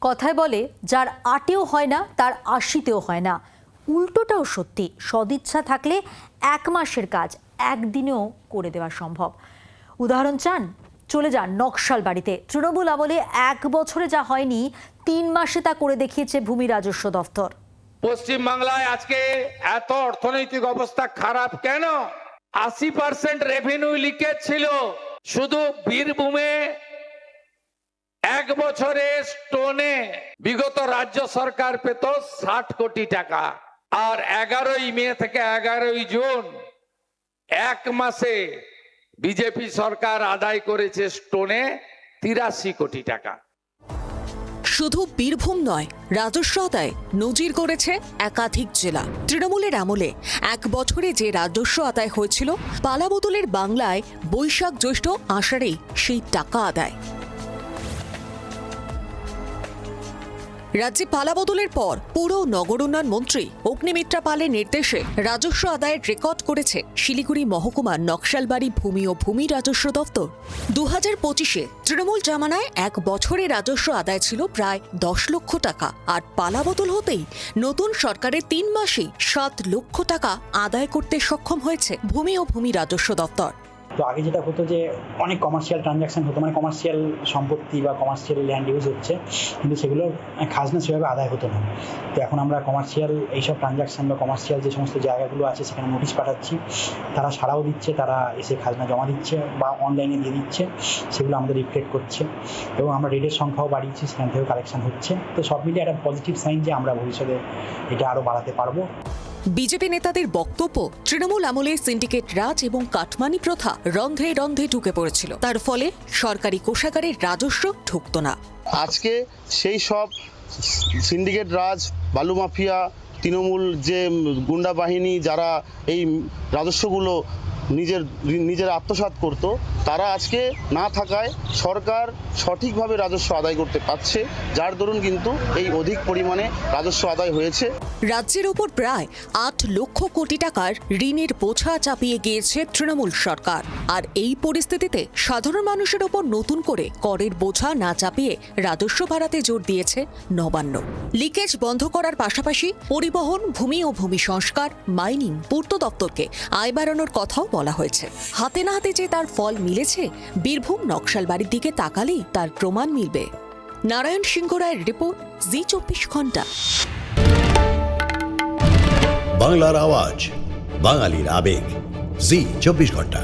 কথায় বলে যার আটেও হয় না তার আশিতেও হয় না। উল্টোটাও সত্যি, সদিচ্ছা থাকলে 1 মাসের কাজ একদিনেও করে দেওয়া সম্ভব। উদাহরণ চান? চলে যান নকশালবাড়িতে। তৃণমূল আমলে 1 বছরে যা হয়নি 3 মাসে তা করে দেখিয়েছে ভূমি রাজস্ব দফতর। পশ্চিম বাংলায় আজকে এত অর্থনৈতিক অবস্থা খারাপ কেন? 80% রেভিনিউ লিকেজ ছিল। শুধু বীরভূমে 1 বছরে স্টোনে বিগত রাজ্য সরকার পেত 60 কোটি টাকা, আর 11ই মে থেকে 11ই জুন 1 মাসে বিজেপি সরকার আদায় করেছে স্টোনে 83 কোটি টাকা। শুধু বীরভূম নয়, রাজস্ব আদায় নজির করেছে একাধিক জেলা। তৃণমূলের আমলে 1 বছরে যে রাজস্ব আদায় হয়েছিল, পালাবদলের বাংলায় বৈশাখ জ্যৈষ্ঠ আষাঢ়েই সেই টাকা আদায়। রাজ্যে পালাবদলের পর পুর নগর উন্নয়ন মন্ত্রী অগ্নিমিত্রা পালের নির্দেশে রাজস্ব আদায়ের রেকর্ড করেছে শিলিগুড়ি মহকুমার নকশালবাড়ি ভূমি ও ভূমি রাজস্ব দফতর। 2025-এ তৃণমূল জামানায় 1 বছরে রাজস্ব আদায় ছিল প্রায় 10 লক্ষ টাকা, আর পালাবদল হতেই নতুন সরকারের 3 মাসেই 7 লক্ষ টাকা আদায় করতে সক্ষম হয়েছে ভূমি ও ভূমি রাজস্ব দফতর। তো আগে যেটা হতো যে অনেক কমার্শিয়াল ট্রানজাকশন হতো, মানে কমার্শিয়াল সম্পত্তি বা কমার্শিয়াল ল্যান্ড ইউজ হচ্ছে, কিন্তু সেগুলোর খাজনা সেভাবে আদায় হতো না। তো এখন আমরা কমার্শিয়াল এইসব ট্রানজাকশন বা কমার্শিয়াল যে সমস্ত জায়গাগুলো আছে সেখানে নোটিশ পাঠাচ্ছি, তারা সাড়াও দিচ্ছে, তারা এসে খাজনা জমা দিচ্ছে বা অনলাইনে দিয়ে দিচ্ছে, সেগুলো আমাদের রিফ্লেক্ট করছে এবং আমরা রেডের সংখ্যাও বাড়িয়েছি, সেখান থেকেও কালেকশন হচ্ছে। তো সব মিলিয়ে একটা পজিটিভ সাইন যে আমরা ভবিষ্যতে এটা আরও বাড়াতে পারবো। বিজেপি নেতাদের বক্তব্য, তৃণমূল আমলে সিন্ডিকেট রাজ এবং কাটমানি প্রথা রন্ধ্রে রন্ধ্রে ঢুকে পড়েছিল, তার ফলে সরকারি কোষাগারের রাজস্ব ঢুকত না। আজকে সেই সব সিন্ডিকেট রাজ, বালু মাফিয়া, তৃণমূল যে গুন্ডা বাহিনী যারা এই রাজস্বগুলো নিজের আত্মসাৎ করত, তারা আজকে না থাকায় সরকার সঠিকভাবে রাজস্ব আদায় করতে পারছে, যার দরুন কিন্তু এই অধিক পরিমাণে রাজস্ব আদায় হয়েছে। রাজ্যের ওপর প্রায় 8 লক্ষ কোটি টাকার ঋণের বোঝা চাপিয়ে গিয়েছে তৃণমূল সরকার, আর এই পরিস্থিতিতে সাধারণ মানুষের ওপর নতুন করে করের বোঝা না চাপিয়ে রাজস্ব বাড়াতে জোর দিয়েছে নবান্ন। লিকেজ বন্ধ করার পাশাপাশি পরিবহন, ভূমি ও ভূমি সংস্কার, মাইনিং, পূর্ত দপ্তরকে আয় বাড়ানোর কথাও বলা হয়েছে। হাতে না হাতে যে তার ফল মিলেছে, বীরভূম নকশালবাড়ির দিকে তাকালেই তার প্রমাণ মিলবে। নারায়ণ সিংহ রায়ের রিপোর্ট, জি 24 ঘন্টা। বাংলার আওয়াজ, বাঙালির আবেগ, জি 24 ঘন্টা।